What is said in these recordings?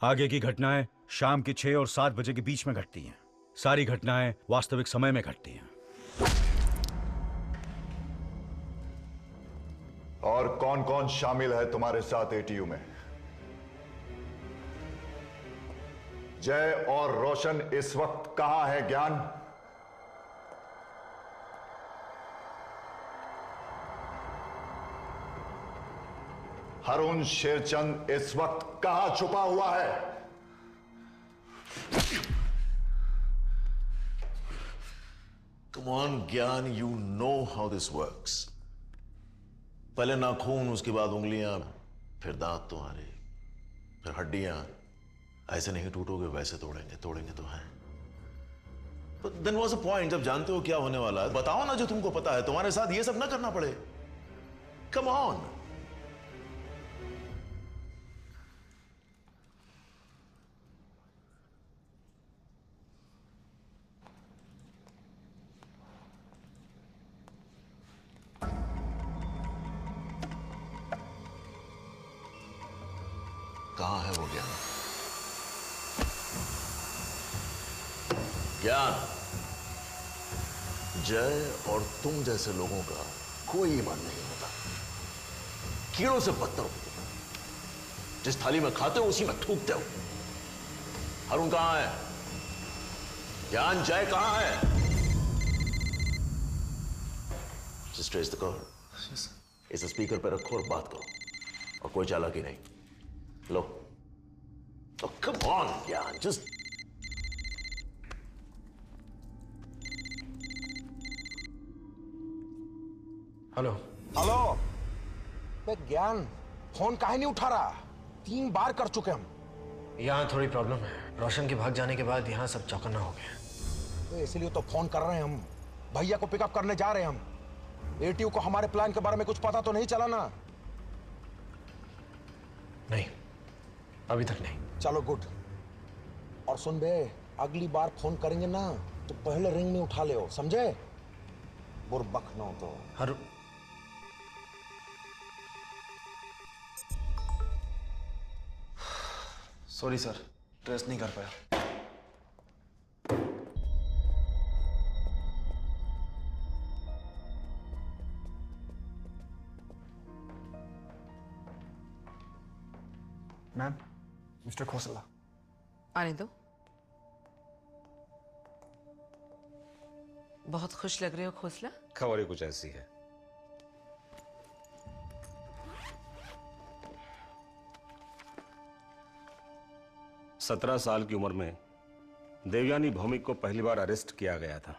आगे की घटनाएं शाम के 6 और 7 बजे के बीच में घटती हैं। सारी घटनाएं वास्तविक समय में घटती हैं। और कौन कौन शामिल है तुम्हारे साथ एटीयू में? जय और रोशन इस वक्त कहां है ज्ञान? हरुण शेरचंद इस वक्त कहां छुपा हुआ है? Come on, ज्ञान, you know how this works. पहले नाखून, उसके बाद उंगलियां, फिर दांत तुम्हारे, फिर हड्डियां। ऐसे नहीं टूटोगे, वैसे तोड़ेंगे, तोड़ेंगे तो हैं। But then what's the point? जब जानते हो क्या होने वाला है, बताओ ना जो तुमको पता है। तुम्हारे साथ ये सब ना करना पड़े। Come on. कहां है वो ज्ञान? ज्ञान, जय और तुम जैसे लोगों का कोई ईमान नहीं होता। कीड़ों से बदतर हो तुम। जिस थाली में खाते हो उसी में थूकते हो। हरुण कहां है? ज्ञान, जय कहां है? Just raise the call. इसे स्पीकर पे रखो और बात करो, और कोई चालाकी नहीं। लो। Oh, come on, ज्ञान, just हेलो। हेलो। बे ज्ञान, फोन काहे नहीं उठा रहा? 3 बार कर चुके हम। यहाँ थोड़ी प्रॉब्लम है। रोशन के भाग जाने के बाद यहाँ सब चौकन्ना हो गया। तो इसलिए तो फोन कर रहे हैं हम। भैया को पिकअप करने जा रहे हैं हम। एटीयू को हमारे प्लान के बारे में कुछ पता तो नहीं चला ना? नहीं, अभी तक नहीं। चलो गुड। और सुन बे, अगली बार फोन करेंगे ना तो पहले रिंग में उठा ले, समझे? बुरबक न हो तो। हर सॉरी सर, ट्रेस नहीं कर पाया। Ma'am, mister Khosla. आने दो। बहुत खुश लग रहे हो खोसला। खबर ही कुछ ऐसी है। सत्रह साल की उम्र में देवयानी भौमिक को पहली बार अरेस्ट किया गया था।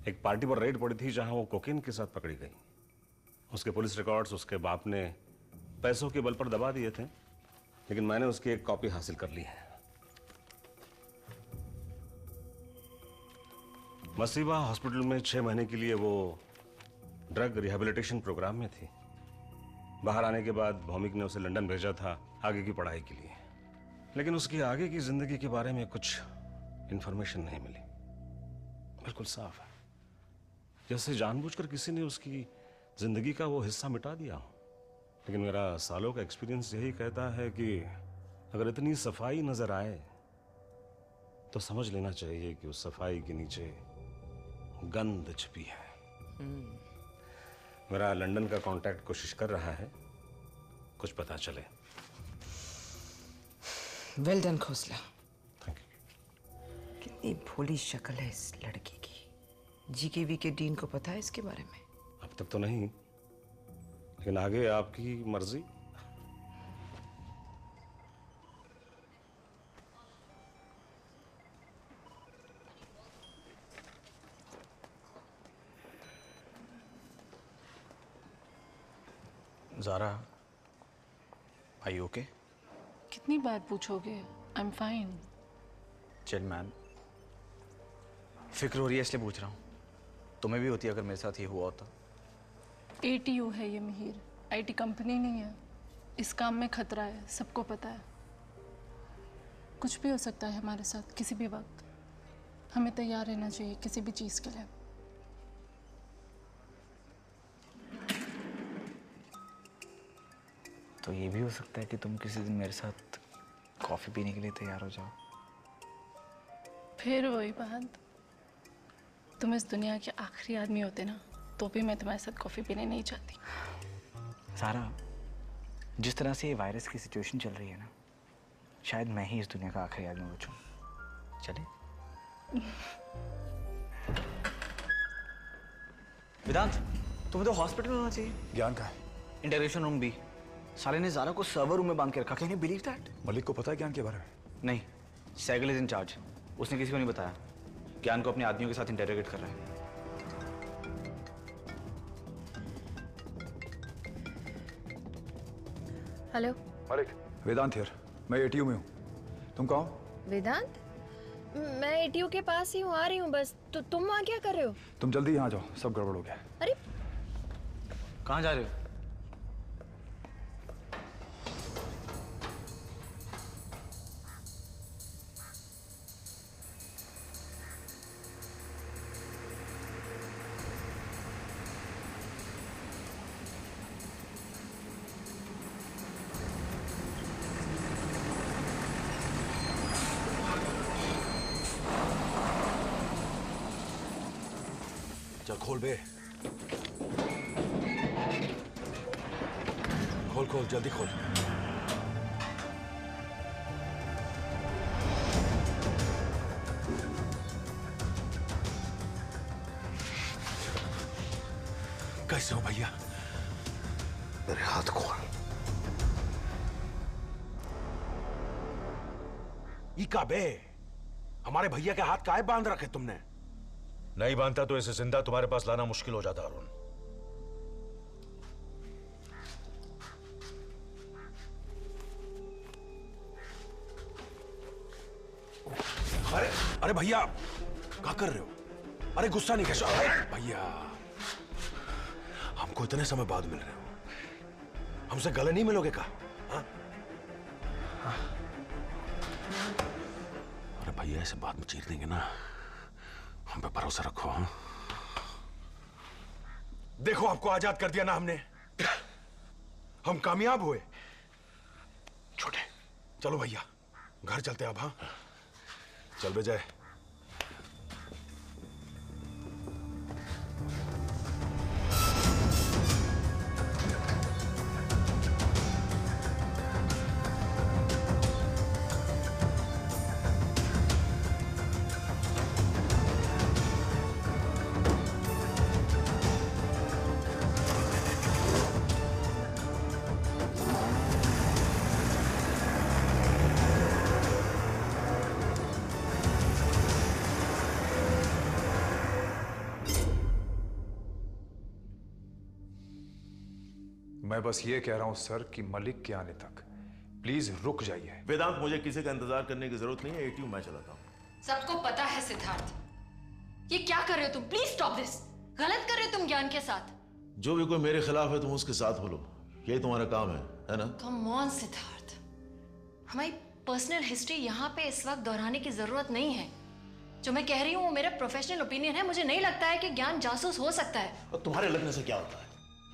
एक पार्टी पर रेड पड़ी थी जहां वो कोकीन के साथ पकड़ी गई। उसके पुलिस रिकॉर्ड्स उसके बाप ने पैसों के बल पर दबा दिए थे, लेकिन मैंने उसकी एक कॉपी हासिल कर ली है। मसीबा हॉस्पिटल में 6 महीने के लिए वो ड्रग रिहैबिलिटेशन प्रोग्राम में थी। बाहर आने के बाद भौमिक ने उसे लंदन भेजा था आगे की पढ़ाई के लिए, लेकिन उसकी आगे की जिंदगी के बारे में कुछ इंफॉर्मेशन नहीं मिली। बिल्कुल साफ है, जैसे जानबूझकर किसी ने उसकी जिंदगी का वो हिस्सा मिटा दिया हो। लेकिन मेरा सालों का एक्सपीरियंस यही कहता है कि अगर इतनी सफाई नजर आए तो समझ लेना चाहिए कि उस सफाई के नीचे गंध छिपी है। मेरा लंदन का कांटेक्ट कोशिश कर रहा है, कुछ पता चले। Well done Khosla. Thank you. कितनी भोली शक्ल है इस लड़की की। जीकेवी के डीन को पता है इसके बारे में? अब तक तो नहीं, लेकिन आगे आपकी मर्जी। Zara, are you okay? कितनी बार पूछोगे? I am fine. Chill man, फिक्र हो रही है इसलिए पूछ रहा हूँ। तुम्हें भी होती अगर मेरे साथ ये हुआ होता। एटीयू है ये मिहिर, आईटी कंपनी नहीं है। इस काम में खतरा है, सबको पता है। कुछ भी हो सकता है हमारे साथ किसी भी वक्त। हमें तैयार रहना चाहिए किसी भी चीज़ के लिए। तो ये भी हो सकता है कि तुम किसी दिन मेरे साथ कॉफी पीने के लिए तैयार हो जाओ। फिर वही बात, तुम इस दुनिया के आखिरी आदमी होते ना तो भी मैं तुम्हारे साथ कॉफी पीने नहीं चाहती। सारा, जिस तरह से ये वायरस की सिचुएशन चल रही है ना, शायद मैं ही इस दुनिया का आखिरी आदमी बचूं। चले? वेदांत, तुम्हें तो हॉस्पिटल होना चाहिए। ज्ञान का है? Interrogation room B. साले ने ज़ारा को सर्वर रूम में बांध के रखा। Can you believe that? Malik को पता है ज्ञान के बारे में? नहीं, सैगल इज इन चार्ज। उसने किसी को नहीं बताया। ज्ञान को अपने आदमियों के साथ इंटरोगेट कर रहा है। Hello Malik, Vedant here. मैं एटीयू में हूँ। तुम कहाँ हो? वेदांत, मैं एटीयू के पास ही हूँ, आ रही हूँ बस। तो तुम वहाँ क्या कर रहे हो? तुम जल्दी यहाँ जाओ, सब गड़बड़ हो गया। अरे कहाँ जा रहे हो? चल खोल बे, खोल खोल जल्दी खोल। कैसे हो भैया? मेरे हाथ खोल। इका बे, हमारे भैया के हाथ काहे बांध रखे तुमने? नहीं बांधता तो इसे जिंदा तुम्हारे पास लाना मुश्किल हो जाता अरुण। अरे अरे भैया, क्या कर रहे हो? अरे गुस्सा नहीं कैसा? भैया, हमको इतने समय बाद मिल रहे हो, हमसे गले नहीं मिलोगे का? अरे भैया, ऐसे बाद में चीर देंगे ना, हम पे भरोसा रखो। हाँ, देखो आपको आजाद कर दिया ना हमने, हम कामयाब हुए। छोटे, चलो भैया घर चलते अब। हाँ चल विजय। मैं बस ये कह रहा हूं सर कि मलिक के आने तक प्लीज रुक जाइए। वेदांत, मुझे किसी का इंतजार करने की जरूरत नहीं है। एटीयू मैं चलाता हूँ। सबको पता है सिद्धार्थ, ये क्या कर रहे हो तुम? Please stop this. गलत कर रहे हो तुम ज्ञान के साथ। जो भी कोई मेरे खिलाफ है तुम उसके साथ बोलो, यही तुम्हारा काम है ना? कम ऑन सिद्धार्थ, हमारी पर्सनल हिस्ट्री यहाँ पे इस वक्त दोहराने की जरूरत नहीं है। जो मैं कह रही हूँ वो मेरा प्रोफेशनल ओपिनियन है। मुझे नहीं लगता है कि ज्ञान जासूस हो सकता है। और तुम्हारे लगने से क्या होता है?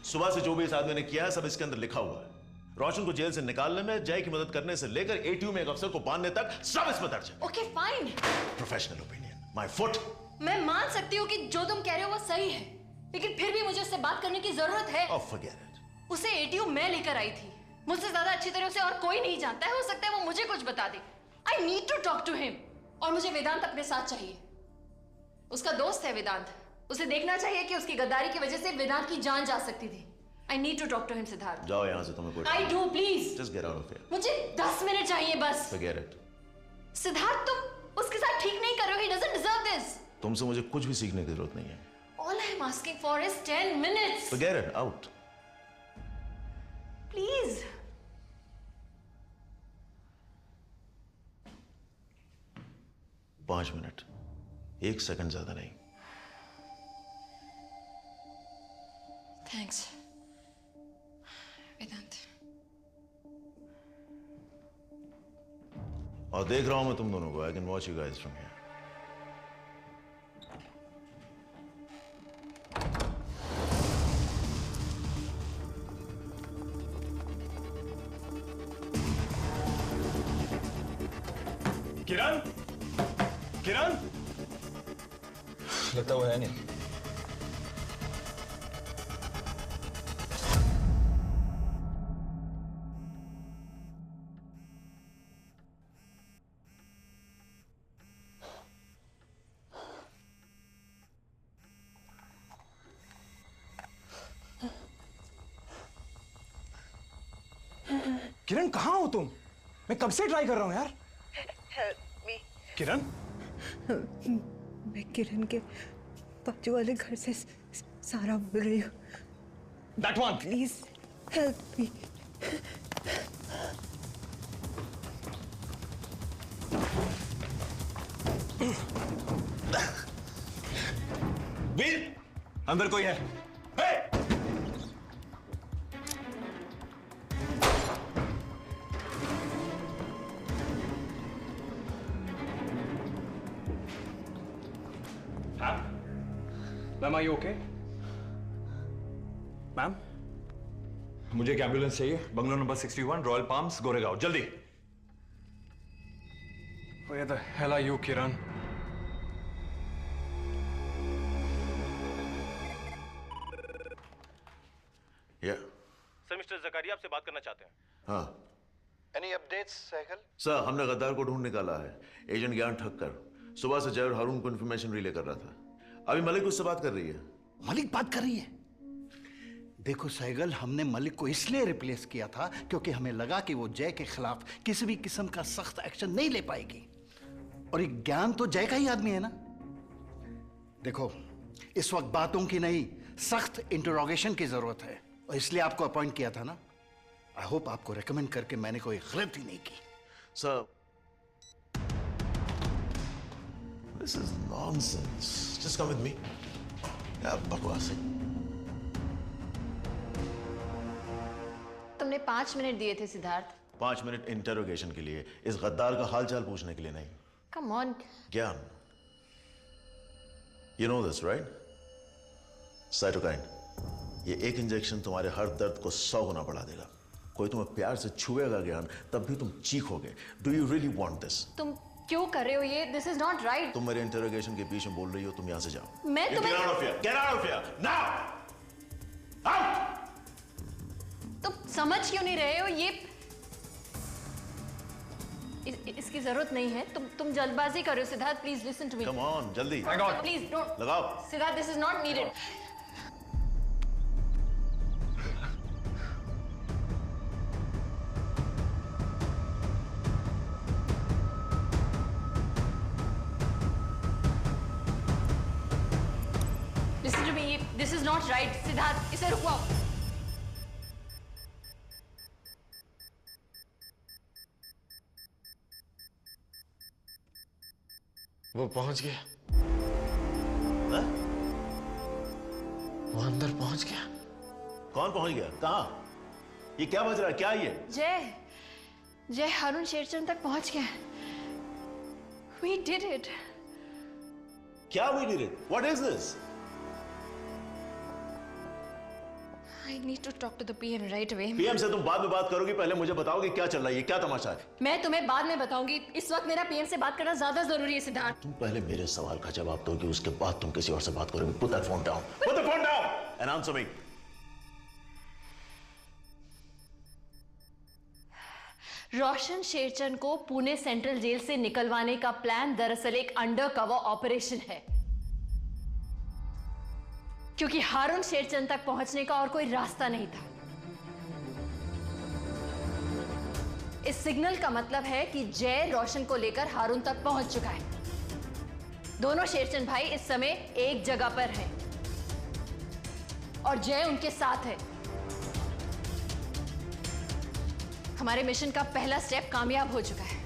सुबह से जो भी इस आदमी ने किया है सब इसके अंदर लिखा हुआ है। रोशन को जेल से निकालने में, जय की मदद करने से लेकर एटीयू में एक अफसर को बांधने तक सब इसमें दर्ज है। Okay fine, professional opinion, my foot. मैं मान सकती हूँ कि जो तुम कह रहे हो वो सही है, लेकिन फिर भी मुझे उससे बात करने की जरूरत है। Oh, forget it. उसे एटीयू मैं लेकर आई थी। मुझसे ज्यादा अच्छी तरह से और कोई नहीं जानता है। हो सकता है वो मुझे कुछ बता दे। I need to talk to him. और मुझे वेदांत अपने साथ चाहिए। उसका दोस्त है वेदांत, उसे देखना चाहिए कि उसकी गद्दारी की वजह से वेदांत की जान जा सकती थी। I need to talk to him, Siddharth. जाओ यहाँ से, तुम्हें कोई। I do, please. Just get out of here. मुझे 10 मिनट चाहिए बस। Forget it. सिद्धार्थ, तुम उसके साथ ठीक नहीं कर रहे हो। He doesn't deserve this. तुमसे मुझे कुछ भी सीखने की जरूरत नहीं है। All I am asking for is 10 minutes. Forget it. Out. Please. पांच मिनट, 1 सेकंड ज्यादा नहीं। Thanks, वेदांत। और देख रहा हूं मैं तुम दोनों को। I can watch you guys from here. किरण, किरण, लगता वो है नहीं। किरण कहाँ हो तुम? मैं कब से ट्राई कर रहा हूँ यार। किरण, मैं किरण के बाजू वाले घर से सारा बोल रही हूँ। That one. Please help me. Veer, अंदर कोई है? Ma'am are you okay? Ma'am, मुझे एक एम्बुलेंस चाहिए, bungalow number 61, Royal Palms, Goregaon, जल्दी। Where the hell are you, Kiran? Sir, mister Zakaria आपसे बात करना चाहते हैं। हाँ। Any updates, cycle? सर, हमने गद्दार को ढूंढ निकाला है। एजेंट ज्ञान ठक्कर सुबह से जय और हारून को इन्फॉर्मेशन रिले कर रहा था। अभी मलिक उससे बात कर रही है। मलिक बात कर रही है? देखो साइगल, हमने मलिक को इसलिए रिप्लेस किया था क्योंकि हमें लगा कि वो जय के खिलाफ किसी भी किस्म का सख्त एक्शन नहीं ले पाएगी। और ये ज्ञान तो जय का ही आदमी है ना। देखो, इस वक्त बातों की नहीं, सख्त इंटरोगेशन की जरूरत है, और इसलिए आपको अपॉइंट किया था ना। आई होप आपको रेकमेंड करके मैंने कोई गलती नहीं की। Sir, this is nonsense. Just come with me. क्या बकवास है। तुमने 5 मिनट दिए थे सिद्धार्थ। 5 मिनट इंटरोगेशन के लिए, इस गद्दार का हालचाल पूछने के लिए नहीं। Come on. Gyan, you know this right? Cytokine, ये एक इंजेक्शन तुम्हारे हर दर्द को 100 गुना बढ़ा देगा। कोई तुम्हें प्यार से छुएगा ज्ञान, तब भी तुम चीखोगे। Do you really want this? तुम क्यों कर रहे हो ये? This is not right. तुम मेरे इंटरोगेशन के बीच में बोल रही हो। तुम यहां से जाओ। मैं तुम्हें Get out of here! Get out of here! Now! Out! तुम समझ क्यों नहीं रहे हो? ये इसकी जरूरत नहीं है। तुम जल्दबाजी कर रहे हो Siddharth. Please listen to me. Come on, जल्दी। प्लीज डोंट लगाओ। Siddharth, this is not needed. Listen to me, this is not right. Siddharth, इसे रुकवाओ। वो पहुंच गया। वो अंदर पहुंच गया। कौन पहुंच गया? कहां? ये क्या बज रहा है? क्या ये? जय हारून शेरचंद तक पहुंच गया। We did it. क्या we did it? What is this? I need to talk to the PM right away. PM से तुम बाद में बात करोगी, पहले मुझे बताओगे क्या चल रहा है, ये क्या तमाशा है? मैं तुम्हें बाद में बताऊंगी। इस वक्त मेरा PM से बात करना ज्यादा जरूरी है सिद्धार्थ। तुम पहले मेरे सवाल का जवाब दोगी, उसके बाद तुम किसी और से बात करोगी। Put that phone down. Put the phone down and answer me. रोशन शेरचंद को पुणे सेंट्रल जेल से निकलवाने का प्लान दरअसल एक अंडरकवर ऑपरेशन है, क्योंकि हारून शेरचंद तक पहुंचने का और कोई रास्ता नहीं था। इस सिग्नल का मतलब है कि जय रोशन को लेकर हारून तक पहुंच चुका है। दोनों शेरचंद भाई इस समय एक जगह पर हैं और जय उनके साथ है। हमारे मिशन का पहला स्टेप कामयाब हो चुका है।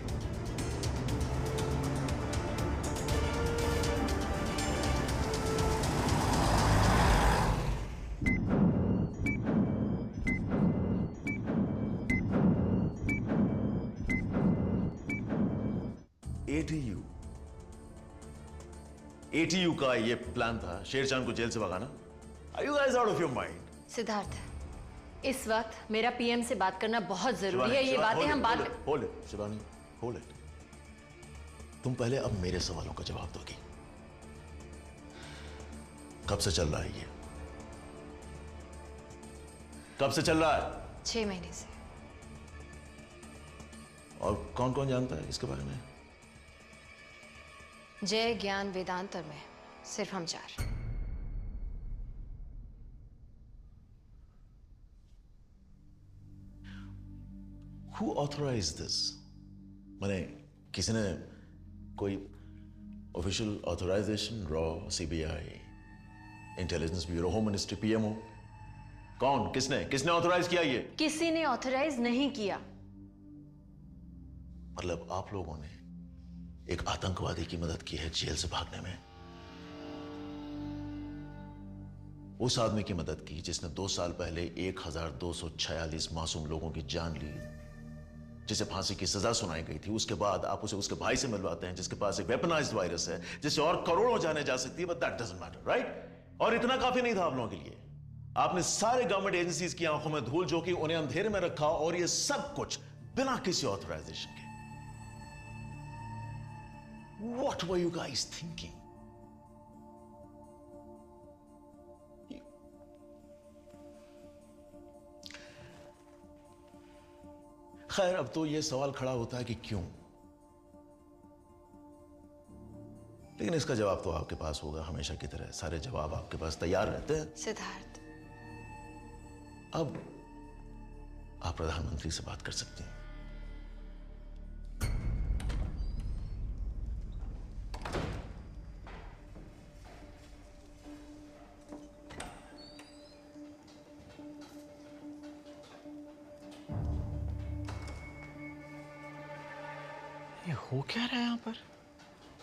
ATU का ये प्लान था, शेरचंद को जेल से भगाना। Are you guys out of your mind? Siddharth, इस वक्त मेरा PM से बात करना बहुत जरूरी है। ये बातें हम बाद में। Hold it, Shivani, hold it. तुम पहले अब मेरे सवालों का जवाब दोगी। कब से चल रहा है ये? कब से चल रहा है? 6 महीने से। और कौन कौन जानता है इसके बारे में? जय, ज्ञान, वेदांत और मैं, सिर्फ हम 4। Who authorized this? माने किसी ने कोई ऑफिशियल ऑथराइजेशन, रॉ, CBI, Intelligence Bureau, home ministry, PMO, कौन, किसने ऑथराइज किया ये? किसी ने ऑथराइज नहीं किया। मतलब आप लोगों ने एक आतंकवादी की मदद की है जेल से भागने में? उस आदमी की मदद की जिसने 2 साल पहले 1246 मासूम लोगों की जान ली, जिसे फांसी की सजा सुनाई गई थी। उसके बाद आप उसे उसके भाई से मिलवाते हैं जिसके पास एक वेपनाइज्ड वायरस है जिससे और करोड़ों जाने जा सकती है, but that doesn't matter, right? और इतना काफी नहीं था आप लोगों के लिए। आपने सारे गवर्नमेंट एजेंसीज की आंखों में धूल झोंकी, उन्हें अंधेरे में रखा, और ये सब कुछ बिना किसी ऑथराइजेशन के। What were you guys thinking? खैर, अब तो यह सवाल खड़ा होता है कि क्यों, लेकिन इसका जवाब तो आपके पास होगा। हमेशा की तरह सारे जवाब आपके पास तैयार रहते हैं। सिद्धार्थ, अब आप प्रधानमंत्री से बात कर सकती हैं। ये हो क्या रहा है यहाँ पर?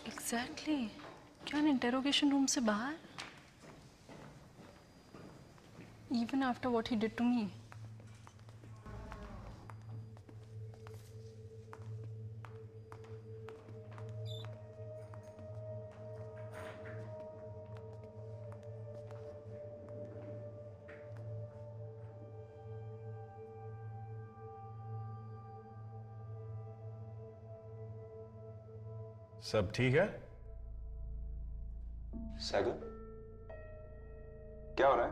एग्जैक्टली क्या इंटेरोगेशन रूम से बाहर? Even after what he did to me. सब ठीक है? सैगल, क्या हो रहा है?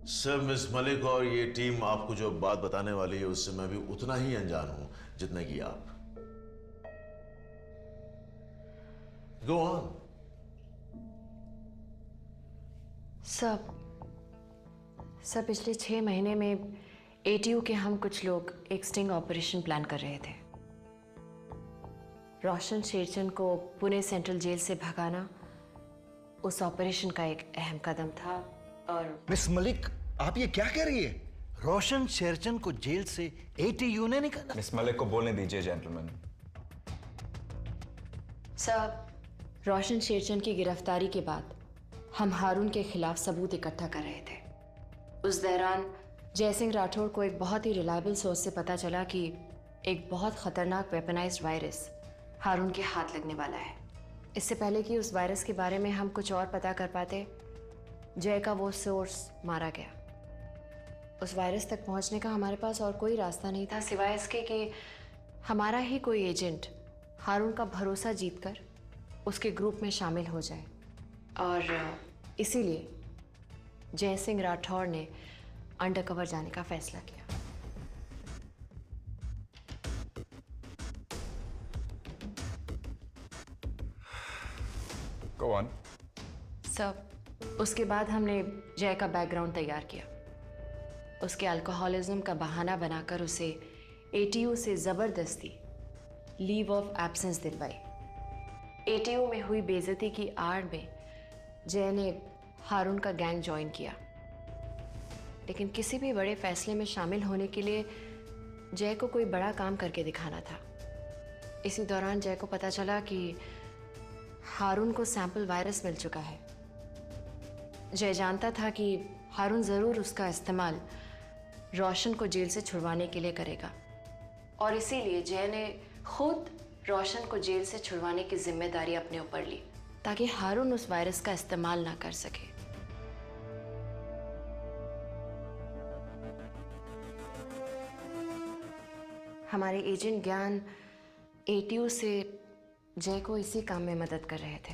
सर, मिस मलिक और ये टीम आपको जो बात बताने वाली है उससे मैं भी उतना ही अनजान हूं जितना कि आप। Go on. सब पिछले 6 महीने में एटीयू के हम कुछ लोग एक स्टिंग ऑपरेशन प्लान कर रहे थे। रोशन शेरचंद को पुणे सेंट्रल जेल से भगाना उस ऑपरेशन का एक अहम कदम था। और मिस मलिक, आप ये क्या कह रही है? रोशन शेरचंद को जेल से एटीयू ने निकाला? मिस मलिक को बोलने दीजिए जेंटलमैन। सब रोशन शेरचंद की गिरफ्तारी के बाद हम हारून के खिलाफ सबूत इकट्ठा कर रहे थे। उस दौरान जयसिंह राठौड़ को एक बहुत ही रिलायबल सोर्स से पता चला कि एक बहुत खतरनाक वेपनाइज्ड वायरस हारून के हाथ लगने वाला है। इससे पहले कि उस वायरस के बारे में हम कुछ और पता कर पाते, जय का वो सोर्स मारा गया। उस वायरस तक पहुंचने का हमारे पास और कोई रास्ता नहीं था सिवाय इसके कि हमारा ही कोई एजेंट हारून का भरोसा जीतकर उसके ग्रुप में शामिल हो जाए। और इसीलिए जयसिंह राठौड़ ने अंडरकवर जाने का फैसला किया। Go on. सब उसके बाद हमने जय का बैकग्राउंड तैयार किया। उसके अल्कोहलिज्म का बहाना बनाकर उसे एटीयू से जबरदस्ती लीव ऑफ एब्सेंस दिलवाई। एटीयू में हुई बेइज्जती की आड़ में जय ने हारून का गैंग ज्वाइन किया। लेकिन किसी भी बड़े फैसले में शामिल होने के लिए जय को कोई बड़ा काम करके दिखाना था। इसी दौरान जय को पता चला कि हारून को सैंपल वायरस मिल चुका है। जय जानता था कि हारून ज़रूर उसका इस्तेमाल रोशन को जेल से छुड़वाने के लिए करेगा, और इसीलिए जय ने खुद रोशन को जेल से छुड़वाने की जिम्मेदारी अपने ऊपर ली ताकि हारून उस वायरस का इस्तेमाल ना कर सके। हमारे एजेंट ज्ञान ATU से जय को इसी काम में मदद कर रहे थे,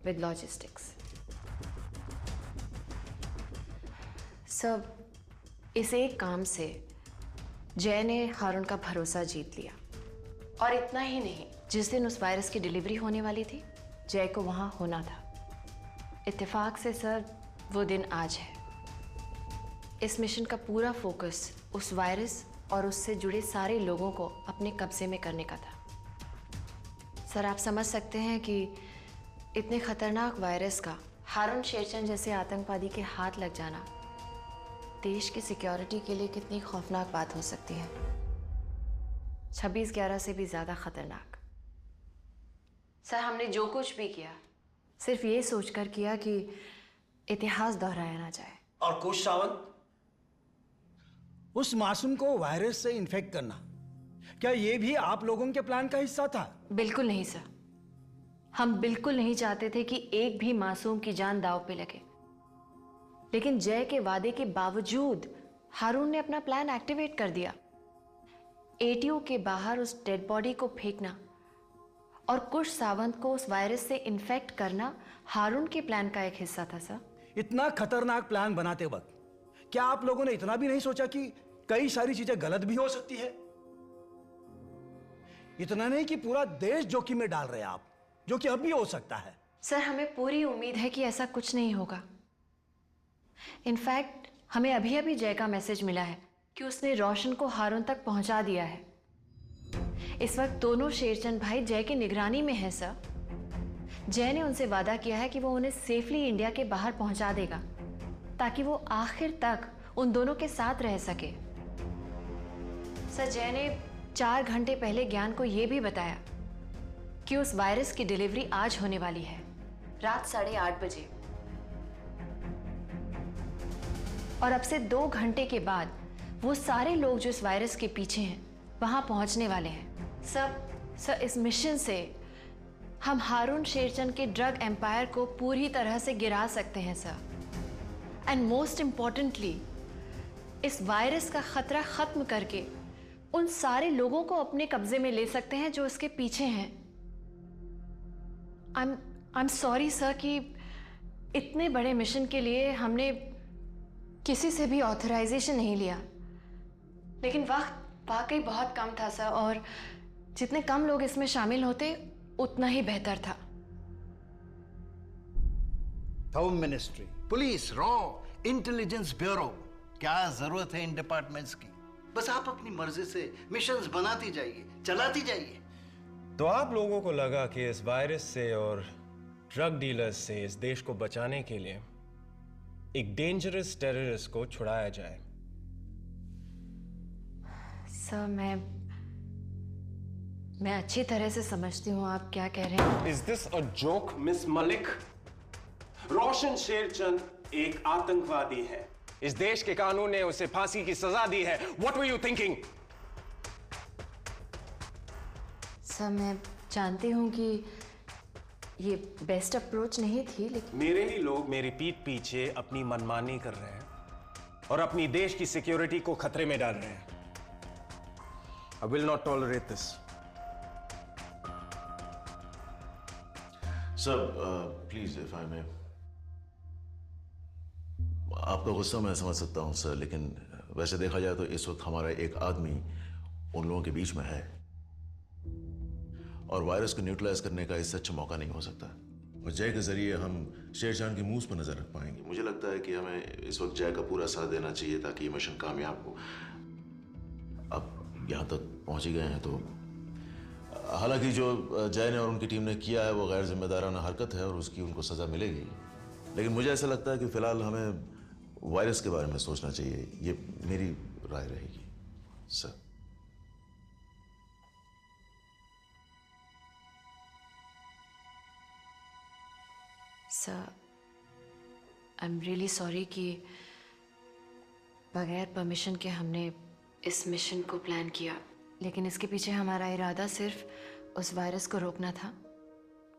विद लॉजिस्टिक्स। सब इस एक काम से जय ने हारून का भरोसा जीत लिया। और इतना ही नहीं, जिस दिन उस वायरस की डिलीवरी होने वाली थी, जय को वहां होना था। इत्तेफाक से सर, वो दिन आज है। इस मिशन का पूरा फोकस उस वायरस और उससे जुड़े सारे लोगों को अपने कब्जे में करने का था। सर, आप समझ सकते हैं कि इतने खतरनाक वायरस का हारून शेरचंद जैसे आतंकवादी के हाथ लग जाना देश की सिक्योरिटी के लिए कितनी खौफनाक बात हो सकती है। 26/11 से भी ज्यादा खतरनाक। सर, हमने जो कुछ भी किया सिर्फ ये सोचकर किया कि इतिहास दोहराया ना जाए। और कुश सावंत, उस मासूम को वायरस से इन्फेक्ट करना, क्या ये भी आप लोगों के प्लान का हिस्सा था? बिल्कुल नहीं सर, हम बिल्कुल नहीं चाहते थे कि एक भी मासूम की जान दांव पे लगे। लेकिन जय के वादे के बावजूद हारून ने अपना प्लान एक्टिवेट कर दिया। ATU के बाहर उस डेड बॉडी को फेंकना और कुश सावंत को उस वायरस से इन्फेक्ट करना हारून के प्लान का एक हिस्सा था सर। इतना खतरनाक प्लान बनाते वक्त क्या आप लोगों ने इतना भी नहीं सोचा कि कई सारी चीजें गलत भी हो सकती है? इतना नहीं कि पूरा देश जोखिम में डाल रहे हैं आप, जो कि अब भी हो सकता है। सर, हमें पूरी उम्मीद है कि ऐसा कुछ नहीं होगा। इनफैक्ट हमें अभी अभी जय का मैसेज मिला है कि उसने रोशन को हारून तक पहुंचा दिया है। इस वक्त दोनों शेरचंद भाई जय की निगरानी में हैं सर। जय ने उनसे वादा किया है कि वो उन्हें सेफली इंडिया के बाहर पहुंचा देगा, ताकि वो आखिर तक उन दोनों के साथ रह सके। सर, जय ने 4 घंटे पहले ज्ञान को यह भी बताया कि उस वायरस की डिलीवरी आज होने वाली है, रात 8:30 बजे। और अब से 2 घंटे के बाद वो सारे लोग जो इस वायरस के पीछे हैं वहां पहुंचने वाले हैं। सर, इस मिशन से हम हारून शेरचंद के ड्रग एम्पायर को पूरी तरह से गिरा सकते हैं सर। एंड मोस्ट इंपॉर्टेंटली, इस वायरस का खतरा खत्म करके उन सारे लोगों को अपने कब्जे में ले सकते हैं जो इसके पीछे हैं। आई एम सॉरी सर कि इतने बड़े मिशन के लिए हमने किसी से भी ऑथराइजेशन नहीं लिया, लेकिन वक्त वाकई बहुत कम था सर, और जितने कम लोग इसमें शामिल होते उतना ही बेहतर था। Home ministry, police, raw, intelligence bureau, क्या जरूरत है इन डिपार्टमेंट्स की? बस आप अपनी मर्जी से मिशंस बनाती जाइए, चलाती जाइए। तो आप लोगों को लगा कि इस वायरस से और ड्रग डीलर्स से इस देश को बचाने के लिए एक डेंजरस टेररिस्ट को छुड़ाया जाए। सर, मैं अच्छी तरह से समझती हूँ आप क्या कह रहे हैं। Is this a joke, miss Malik? Roshan Sherchand एक आतंकवादी है। इस देश के कानून ने उसे फांसी की सजा दी है। What were you thinking? Sir, मैं जानती हूँ कि ये बेस्ट अप्रोच नहीं थी, लेकिन मेरे ही लोग मेरी पीठ पीछे अपनी मनमानी कर रहे हैं और अपनी देश की सिक्योरिटी को खतरे में डाल रहे हैं। I will not tolerate this. Sir, please, if I may. आपका गुस्सा मैं समझ सकता हूं सर, लेकिन वैसे देखा जाए तो इस वक्त हमारा एक आदमी उन लोगों के बीच में है और वायरस को न्यूट्रलाइज करने का इससे अच्छा मौका नहीं हो सकता। और जय के जरिए हम शेरशान की मूंछ पर नजर रख पाएंगे। मुझे लगता है कि हमें इस वक्त जय का पूरा साथ देना चाहिए ताकि ये मिशन कामयाब हो। अब यहाँ तक पहुँच ही गए हैं तो हालांकि जो जय ने और उनकी टीम ने किया है वो गैर जिम्मेदाराना हरकत है और उसकी उनको सजा मिलेगी, लेकिन मुझे ऐसा लगता है कि फिलहाल हमें वायरस के बारे में सोचना चाहिए। ये मेरी राय रहेगी sir. Sir, I am really sorry कि बगैर परमिशन के हमने इस मिशन को प्लान किया, लेकिन इसके पीछे हमारा इरादा सिर्फ उस वायरस को रोकना था,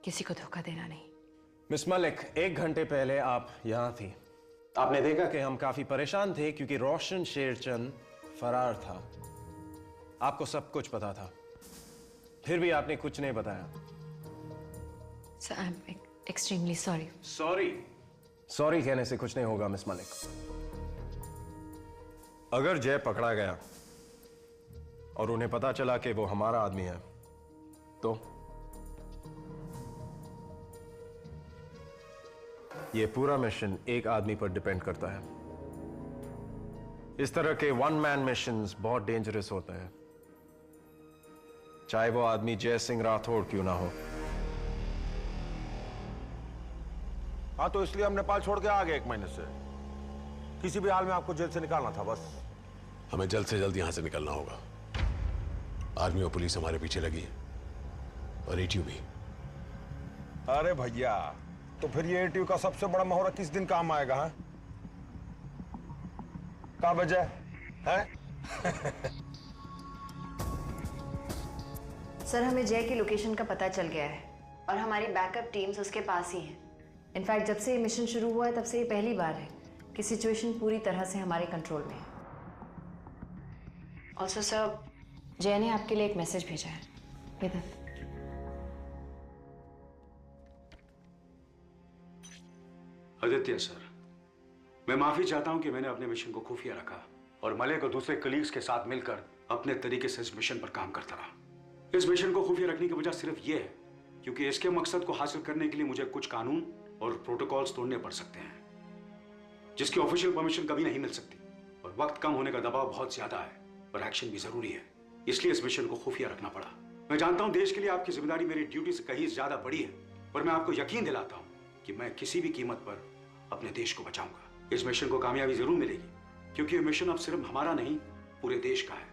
किसी को धोखा देना नहीं। मिस मलिक, 1 घंटे पहले आप यहां थी। आपने देखा कि हम काफी परेशान थे क्योंकि रोशन शेरचंद फरार था। आपको सब कुछ पता था। फिर भी आपने कुछ नहीं बताया। Sir I am extremely sorry. Sorry कहने से कुछ नहीं होगा मिस मलिक। अगर जय पकड़ा गया और उन्हें पता चला कि वो हमारा आदमी है तो ये पूरा मिशन एक आदमी पर डिपेंड करता है। इस तरह के वन मैन मिशंस बहुत डेंजरस होते हैं, चाहे वो आदमी जय सिंह राठौड़ क्यों ना हो। हाँ, तो इसलिए हम नेपाल छोड़ के आ गए 1 महीने से। किसी भी हाल में आपको जेल से निकालना था बस। हमें जल्द से जल्द यहां से निकलना होगा। आर्मी और पुलिस हमारे पीछे लगी है और एटीयू भी। अरे भैया, तो फिर ये एटीयू का सबसे बड़ा मोहरा किस दिन काम आएगा? है क्या वजह है? सर हमें जय की लोकेशन का पता चल गया है और हमारी बैकअप टीम्स उसके पास ही हैं। इनफैक्ट जब से ये मिशन शुरू हुआ है तब से ये पहली बार है कि सिचुएशन पूरी तरह से हमारे कंट्रोल में है। ऑल्सो सर, जय ने आपके लिए एक मैसेज भेजा है। वेदन। आदित्य सर, मैं माफी चाहता हूं कि मैंने अपने मिशन को खुफिया रखा और मलिक और दूसरे कलीग्स के साथ मिलकर अपने तरीके से इस मिशन पर काम करता रहा। इस मिशन को खुफिया रखने की वजह सिर्फ यह है क्योंकि इसके मकसद को हासिल करने के लिए मुझे कुछ कानून और प्रोटोकॉल्स तोड़ने पड़ सकते हैं जिसकी ऑफिशियल परमिशन कभी नहीं मिल सकती, और वक्त कम होने का दबाव बहुत ज्यादा है और एक्शन भी जरूरी है, इसलिए इस मिशन को खुफिया रखना पड़ा। मैं जानता हूं देश के लिए आपकी जिम्मेदारी मेरी ड्यूटी से कहीं ज्यादा बड़ी है, पर मैं आपको यकीन दिलाता हूं कि मैं किसी भी कीमत पर अपने देश को बचाऊंगा। इस मिशन को कामयाबी जरूर मिलेगी क्योंकि ये मिशन अब सिर्फ हमारा नहीं पूरे देश का है,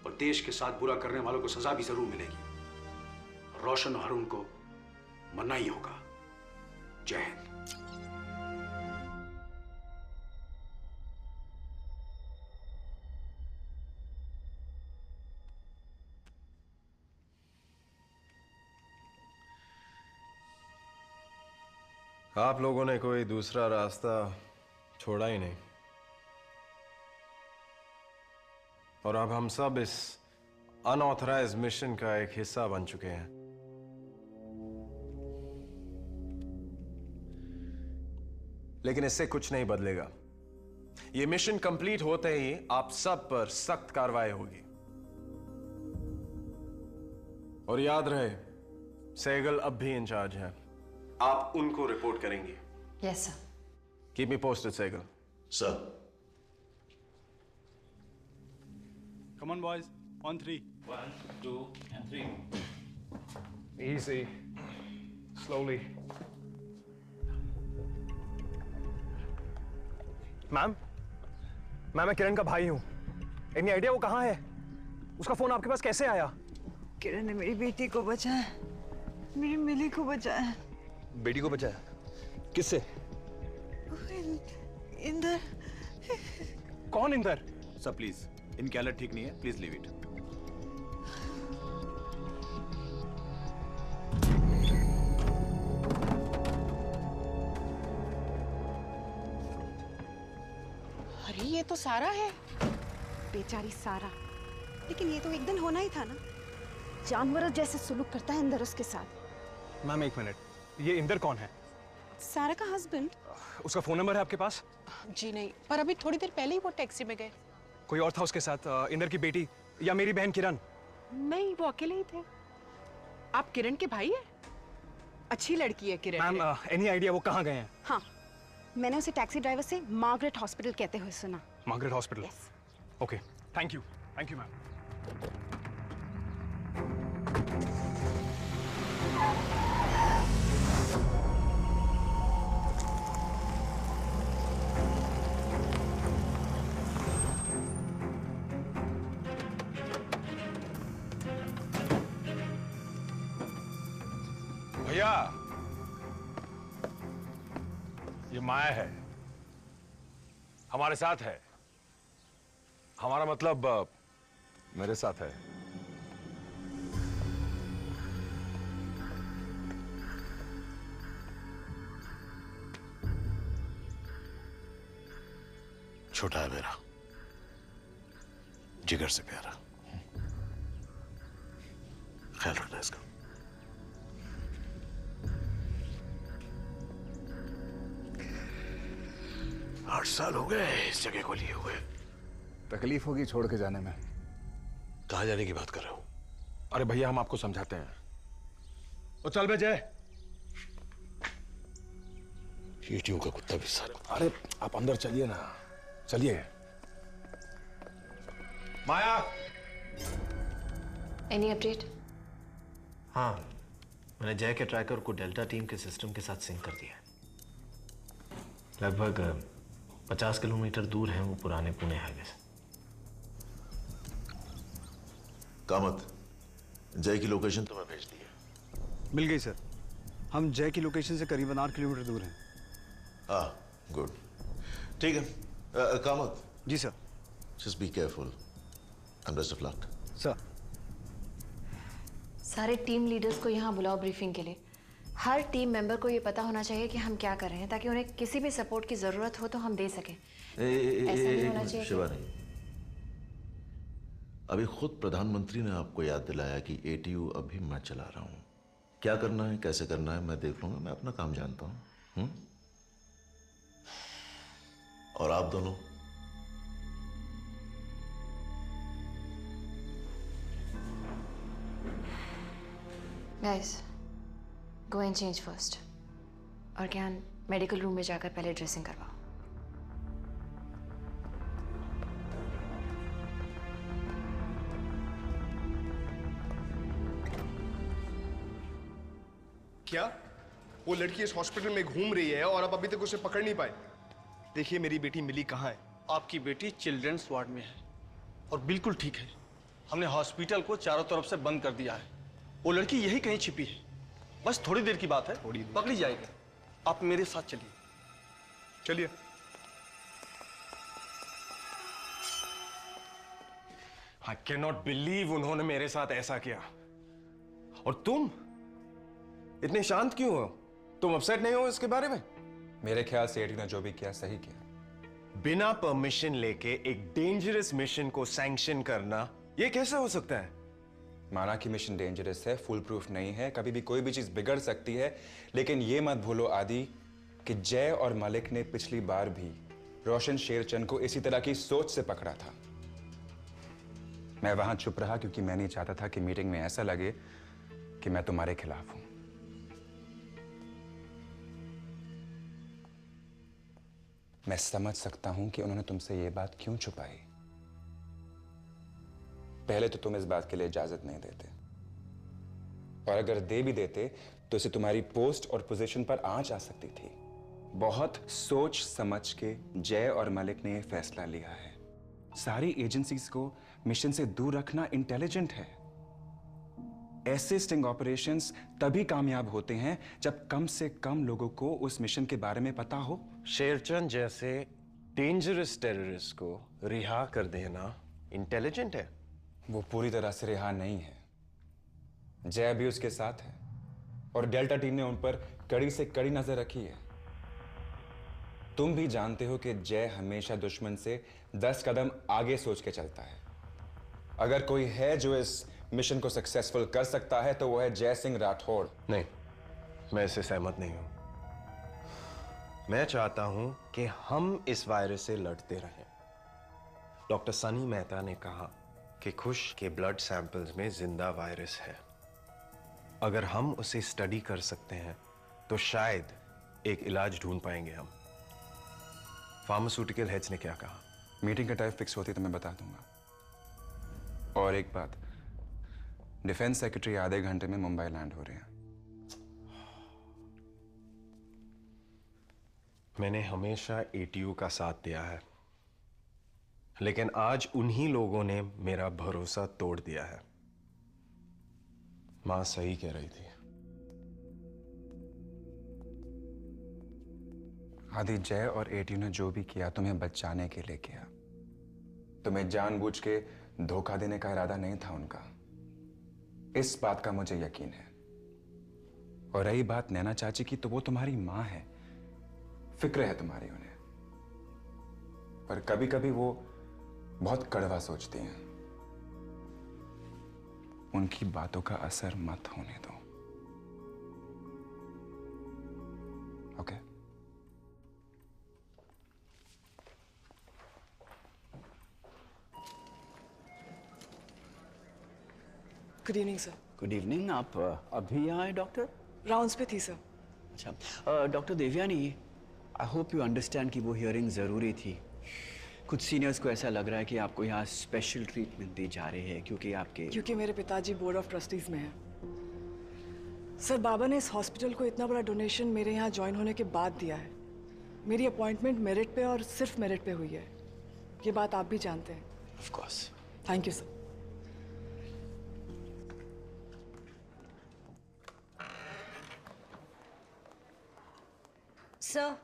और देश के साथ बुरा करने वालों को सजा भी जरूर मिलेगी। रोशन और अरुण को मरना ही होगा। जय हिंद। आप लोगों ने कोई दूसरा रास्ता छोड़ा ही नहीं, और अब हम सब इस अनऑथराइज्ड मिशन का एक हिस्सा बन चुके हैं। लेकिन इससे कुछ नहीं बदलेगा। यह मिशन कंप्लीट होते ही आप सब पर सख्त कार्रवाई होगी। और याद रहे, सहगल अब भी इंचार्ज है, आप उनको रिपोर्ट करेंगे। Yes sir. Keep me posted Sehgal. Sir. Come on, boys. On 3. 1, 2, and 3. Easy. Slowly. Ma'am, मैं किरण का भाई हूँ। एनी आइडिया वो कहाँ है? उसका फोन आपके पास कैसे आया? किरण ने मेरी बेटी को बचाया, मेरी मिली को बचाया। बेटी को बचाया? किससे? इंदर। कौन इंदर? सर प्लीज, इनकी हालत ठीक नहीं है, प्लीज लीव इट। अरे ये तो सारा है। बेचारी सारा, लेकिन ये तो एक दिन होना ही था ना। जानवरों जैसे सुलूक करता है इंदर उसके साथ। मैम एक मिनट, ये इंदर कौन है? सारा का हस्बैंड। उसका फोन नंबर है आपके पास? जी नहीं, पर अभी थोड़ी देर पहले ही वो टैक्सी में गए। कोई और था उसके साथ? इंदर की बेटी या मेरी बहन किरण? नहीं, वो अकेले ही थे। आप किरण के भाई हैं? अच्छी लड़की है किरण। मैम एनी आइडिया वो कहाँ गए हैं? हाँ, मैंने उसे टैक्सी ड्राइवर से मार्गरेट हॉस्पिटल कहते हुए सुना। Margaret hospital? Okay, thank you ma'am. भैया, ये माया है, हमारे साथ है। हमारा मतलब मेरे साथ है। छोटा है मेरा, जिगर से प्यारा। ख्याल रखना इसका। आठ साल हो गए इस जगह को लिए हुए। तकलीफ होगी छोड़ के जाने में। कहां जाने की बात कर रहे हो? अरे भैया हम आपको समझाते हैं। ओ चल बे जय। एटीयू का कुत्ता भी सारा। अरे आप अंदर चलिए ना, चलिए। माया, एनी अपडेट? हाँ, मैंने जय के ट्रैकर को डेल्टा टीम के सिस्टम के साथ सिंक कर दिया है। लगभग 50 किलोमीटर दूर है वो पुराने पुणे हाईवे से। कामत, जय की लोकेशन तुम्हें भेज दी है। मिल गई सर। हम जय की लोकेशन से करीबन 8 किलोमीटर दूर हैं। हाँ, गुड, ठीक है। कामत। जी sir. Just be careful and best of luck. Sir. सारे टीम लीडर्स को यहाँ बुलाओ ब्रीफिंग के लिए। हर टीम मेंबर को ये पता होना चाहिए कि हम क्या कर रहे हैं, ताकि उन्हें किसी भी सपोर्ट की जरूरत हो तो हम दे सकें। ऐसा नहीं होना चाहिए। शिवा नहीं, अभी खुद प्रधानमंत्री ने आपको याद दिलाया कि एटीयू अभी मैं चला रहा हूं। क्या करना है, कैसे करना है मैं देख लूंगा, मैं अपना काम जानता हूं। और आप दोनों guys, go and change first. और ज्ञान, मेडिकल रूम में जाकर पहले ड्रेसिंग करवाओ। क्या वो लड़की इस हॉस्पिटल में घूम रही है और आप अभी तक उसे पकड़ नहीं पाए? देखिए मेरी बेटी मिली कहाँ है? आपकी बेटी चिल्ड्रंस वार्ड में है और बिल्कुल ठीक है। हमने हॉस्पिटल को चारों तरफ से बंद कर दिया है। वो लड़की यही कहीं छिपी है, बस थोड़ी देर की बात है, पकड़ी जाएगी। आप मेरे साथ चलिए। चलिए। I cannot believe उन्होंने मेरे साथ ऐसा किया। और तुम इतने शांत क्यों हो? तुम अपसेट नहीं हो इसके बारे में? मेरे ख्याल से एटी ने जो भी किया सही किया। बिना परमिशन लेके एक डेंजरस मिशन को सैंक्शन करना, ये कैसे हो सकता है? माना कि मिशन डेंजरस है, फुल प्रूफ नहीं है, कभी भी कोई भी चीज बिगड़ सकती है, लेकिन ये मत भूलो आदि कि जय और मलिक ने पिछली बार भी रोशन शेरचंद को इसी तरह की सोच से पकड़ा था। मैं वहां चुप रहा क्योंकि मैं नहीं चाहता था कि मीटिंग में ऐसा लगे कि मैं तुम्हारे खिलाफ हूं। मैं समझ सकता हूं कि उन्होंने तुमसे यह बात क्यों छुपाई। पहले तो तुम इस बात के लिए इजाजत नहीं देते, और अगर दे भी देते तो इसे तुम्हारी पोस्ट और पोजीशन पर आंच आ सकती थी। बहुत सोच समझ के जय और मलिक ने यह फैसला लिया है। सारी एजेंसीज को मिशन से दूर रखना इंटेलिजेंट है। ऐसे स्टिंग ऑपरेशंस तभी कामयाब होते हैं जब कम से कम लोगों को उस मिशन के बारे में पता हो। शेरचंद जैसे डेंजरस टेररिस्ट को रिहा कर देना इंटेलिजेंट है। वो पूरी तरह से रिहा नहीं है। जय भी उसके साथ है और डेल्टा टीम ने उन पर कड़ी से कड़ी नजर रखी है। तुम भी जानते हो कि जय हमेशा दुश्मन से 10 कदम आगे सोच के चलता है। अगर कोई है जो इस मिशन को सक्सेसफुल कर सकता है तो वो है जय सिंह राठौड़। नहीं, मैं इससे सहमत नहीं हूं। मैं चाहता हूं कि हम इस वायरस से लड़ते रहें। डॉक्टर सनी मेहता ने कहा कि खुश के ब्लड सैंपल्स में जिंदा वायरस है। अगर हम उसे स्टडी कर सकते हैं तो शायद एक इलाज ढूंढ पाएंगे हम। फार्मास्यूटिकल हेड्स ने क्या कहा? मीटिंग का टाइम फिक्स होती तो मैं बता दूंगा। और एक बात, डिफेंस सेक्रेटरी आधे घंटे में मुंबई लैंड हो रहे हैं। मैंने हमेशा एटीयू का साथ दिया है, लेकिन आज उन्हीं लोगों ने मेरा भरोसा तोड़ दिया है। मां सही कह रही थी। आदि, जय और एटीयू ने जो भी किया तुम्हें बचाने के लिए किया। तुम्हें जानबूझ के धोखा देने का इरादा नहीं था उनका, इस बात का मुझे यकीन है। और रही बात नैना चाची की, तो वो तुम्हारी मां है, फिक्र है तुम्हारी उन्हें। पर कभी कभी वो बहुत कड़वा सोचती हैं। उनकी बातों का असर मत होने दो। Okay? Good evening sir. Good evening. आप अभी यहाँ आए डॉक्टर? राउंड्स पे थी सर। अच्छा doctor Devyani, I hope you understand कि वो हियरिंग ज़रूरी थी। कुछ सीनियर्स को ऐसा लग रहा है कि आपको यहाँ स्पेशल ट्रीटमेंट दी जा रही है क्योंकि मेरे पिताजी बोर्ड ऑफ ट्रस्टीज में हैं। सर बाबा ने इस हॉस्पिटल को इतना बड़ा डोनेशन मेरे यहाँ ज्वाइन होने के बाद दिया है। मेरी अपॉइंटमेंट मेरिट पे और सिर्फ मेरिट पे हुई है। ये बात आप भी जानते हैं। Of course. Thank you sir. Sir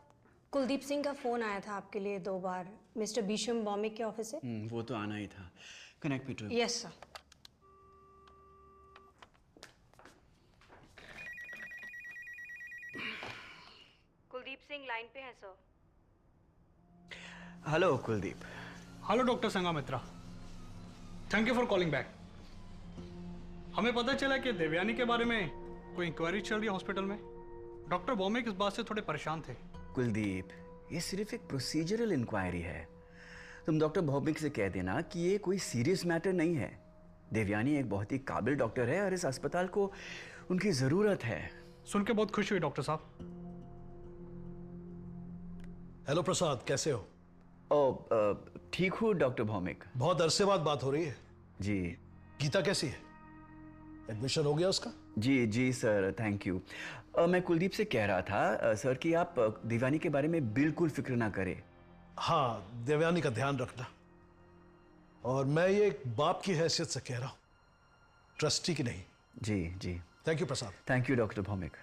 Kuldeep Singh का फोन आया था आपके लिए 2 बार, मिस्टर बीशम बॉमिक के ऑफिस से। वो तो आना ही था। Connect me to. Yes sir. Kuldeep Singh line पे है sir. Hello Kuldeep. Hello doctor Sanghamitra, thank you for calling back. हमें पता चला कि देवयानी के बारे में कोई इंक्वायरी चल रही है हॉस्पिटल में। डॉक्टर बॉमिक इस बात से थोड़े परेशान थे। कुलदीप, ये सिर्फ एक प्रोसीजरल इंक्वायरी है। तुम डॉक्टर भौमिक से कह देना कि ये कोई सीरियस मैटर नहीं है। देवयानी एक बहुत ही काबिल डॉक्टर है और इस अस्पताल को उनकी जरूरत है। सुन के बहुत खुशी हुई डॉक्टर साहब। हेलो प्रसाद, कैसे हो? ठीक हूँ डॉक्टर भौमिक। बहुत अरसे बाद बात हो रही है। जी। गीता कैसी है? एडमिशन हो गया उसका? जी जी सर, थैंक यू। मैं कुलदीप से कह रहा था सर कि आप देवयानी के बारे में बिल्कुल फिक्र ना करें। हाँ, देवयानी का ध्यान रखना। और मैं ये एक बाप की हैसियत से कह रहा हूँ, ट्रस्टी की नहीं। जी जी। Thank you Prasad. Thank you doctor Bhowmik.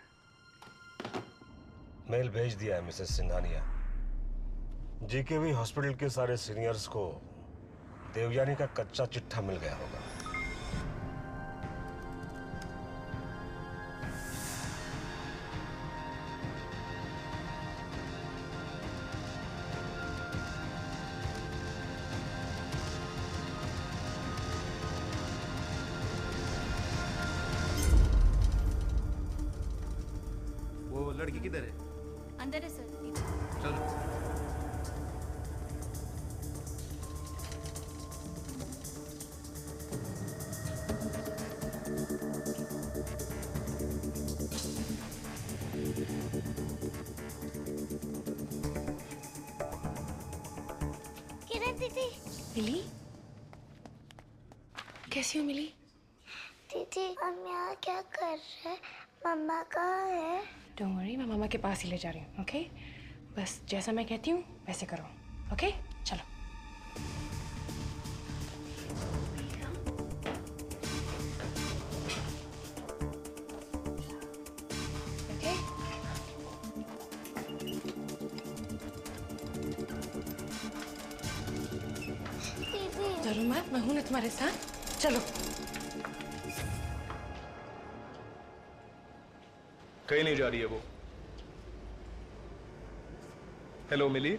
Mail भेज दिया है मिसेस सिंघानिया। जीकेवी हॉस्पिटल के सारे सीनियर्स को देवयानी का कच्चा चिट्ठा मिल गया होगा। वो लड़की किधर है? अंदर है सर। चलो। किरण दीदी। मिली? कैसी हो मिली? दीदी हम यहाँ क्या कर रहे हैं? मम्मा कहाँ है? डोंट वरी, मैं मामा के पास ही ले जा रही हूँ। ओके? बस जैसा मैं कहती हूँ वैसे करो। ओके? चलो। ओके? डरो मत, मैं हूं ना तुम्हारे साथ। चलो। कहीं नहीं जा रही है वो। हेलो मिली।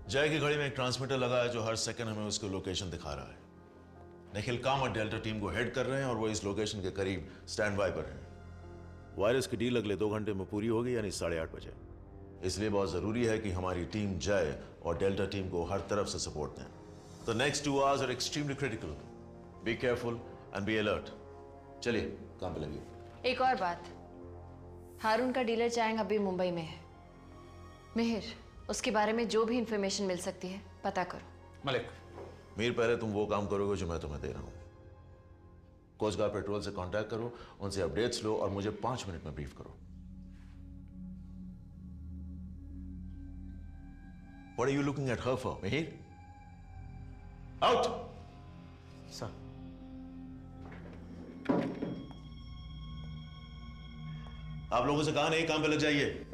जय की घड़ी में एक ट्रांसमीटर लगा है जो हर सेकंड हमें उसकी लोकेशन दिखा रहा है। निखिल कामत डेल्टा टीम को हेड कर रहे हैं और वो इस लोकेशन के करीब स्टैंड बाय पर हैं। वायरस की डील अगले 2 घंटे में पूरी होगी, यानी 8:30 बजे। इसलिए बहुत जरूरी है कि हमारी टीम जय और डेल्टा टीम को हर तरफ से सपोर्ट दें। The next 2 hours are extremely critical. Be careful and be alert. चलिए काम पे लगिए। एक और बात, हारून का डीलर चायंग अभी मुंबई में है। मिहिर, उसके बारे में जो भी इंफॉर्मेशन मिल सकती है पता करो। मलिक। मीर, पहले तुम वो काम करोगे जो मैं तुम्हें दे रहा हूं। कोस्ट गार्ड पेट्रोल से कांटेक्ट करो, उनसे अपडेट्स लो और मुझे 5 मिनट में ब्रीफ करो। What are you looking at her for, Mihir? Out! Sir. आप लोगों से कहा नहीं, काम पे लग जाइए।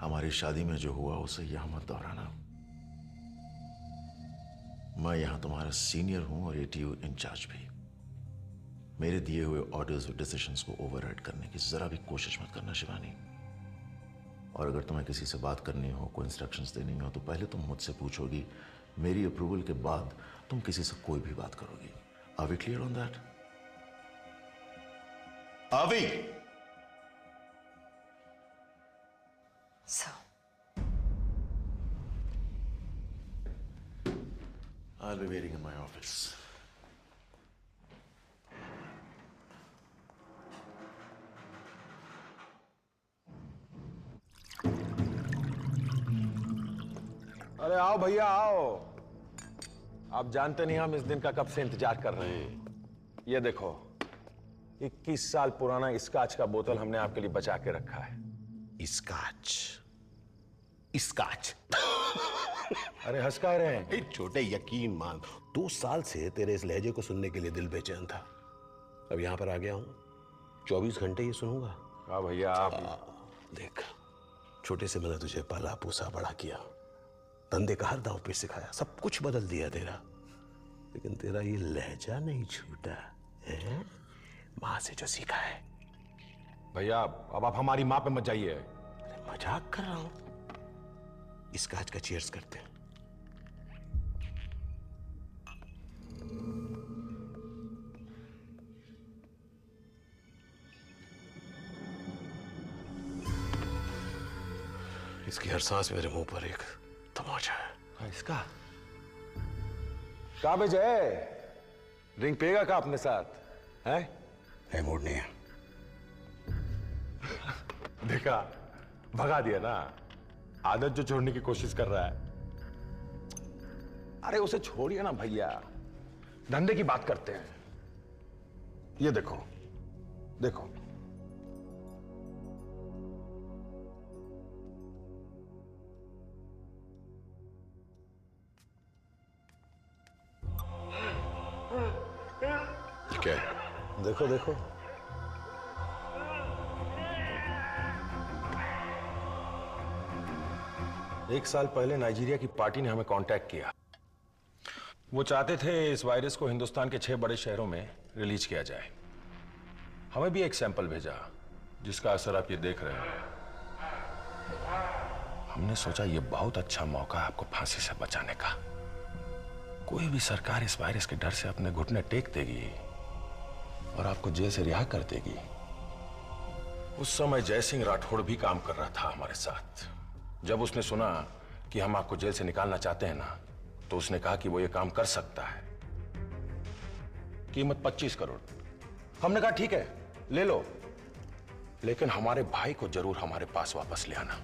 हमारी शादी में जो हुआ उसे यहां मत दोहराना। मैं यहां तुम्हारा सीनियर हूं और एटीयू इंचार्ज भी। मेरे दिए हुए ऑर्डर्स और डिसीजंस को ओवरराइड करने की जरा भी कोशिश मत करना शिवानी। और अगर तुम्हें किसी से बात करनी हो, कोई इंस्ट्रक्शंस देनी हो, तो पहले तुम मुझसे पूछोगी, मेरी अप्रूवल के बाद तुम किसी से कोई भी बात करोगी। Are we clear on that? Are we? So. I'll be waiting in my office. अरे आओ भैया आओ। आप जानते नहीं हम इस दिन का कब से इंतजार कर रहे हैं। ये देखो 21 साल पुराना स्कॉच का बोतल हमने आपके लिए बचा के रखा है। स्कॉच? स्कॉच? अरे हंस का रहे हैं? छोटे यकीन मान, 2 साल से तेरे इस लहजे को सुनने के लिए दिल बेचैन था। अब यहां पर आ गया हूं, 24 घंटे ये सुनूंगा। हाँ भैया आप देख, छोटे से मैंने तुझे पाला पोसा बड़ा किया, धंधे का हर दांव पे सिखाया, सब कुछ बदल दिया तेरा, लेकिन तेरा ये लहजा नहीं छूटा है, माँ से जो सीखा है। भैया अब आप हमारी माँ पे मत जाइए। अरे मजाक कर रहा हूं। इस कांच का चीयर्स करते हैं। इसकी हर सांस मेरे मुंह पर एक तमाचा है। इसका का जय ड्रिंक पिएगा का अपने साथ है? मूड नहीं है। देखा, भगा दिया ना। आदत जो छोड़ने की कोशिश कर रहा है। अरे उसे छोड़िए ना भैया, धंधे की बात करते हैं। ये देखो देखो, क्या है? देखो देखो, एक साल पहले नाइजीरिया की पार्टी ने हमें कांटेक्ट किया। वो चाहते थे इस वायरस को हिंदुस्तान के 6 बड़े शहरों में रिलीज किया जाए। हमें भी एक सैंपल भेजा जिसका असर आप ये देख रहे हैं। हमने सोचा ये बहुत अच्छा मौका है आपको फांसी से बचाने का। कोई भी सरकार इस वायरस के डर से अपने घुटने टेक देगी और आपको जेल से रिहा कर देगी। उस समय जयसिंह राठौड़ भी काम कर रहा था हमारे साथ। जब उसने सुना कि हम आपको जेल से निकालना चाहते हैं ना, तो उसने कहा कि वो ये काम कर सकता है। कीमत 25 करोड़। हमने कहा ठीक है ले लो, लेकिन हमारे भाई को जरूर हमारे पास वापस ले आना।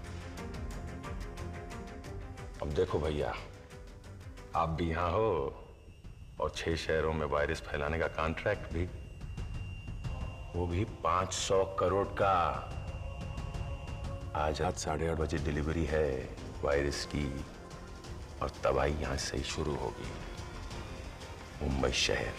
अब देखो भैया, आप भी यहां हो और 6 शहरों में वायरस फैलाने का कॉन्ट्रैक्ट भी, वो भी 500 करोड़ का। आज रात 8:30 बजे डिलीवरी है वायरस की और तबाही यहां से ही शुरू होगी। मुंबई शहर।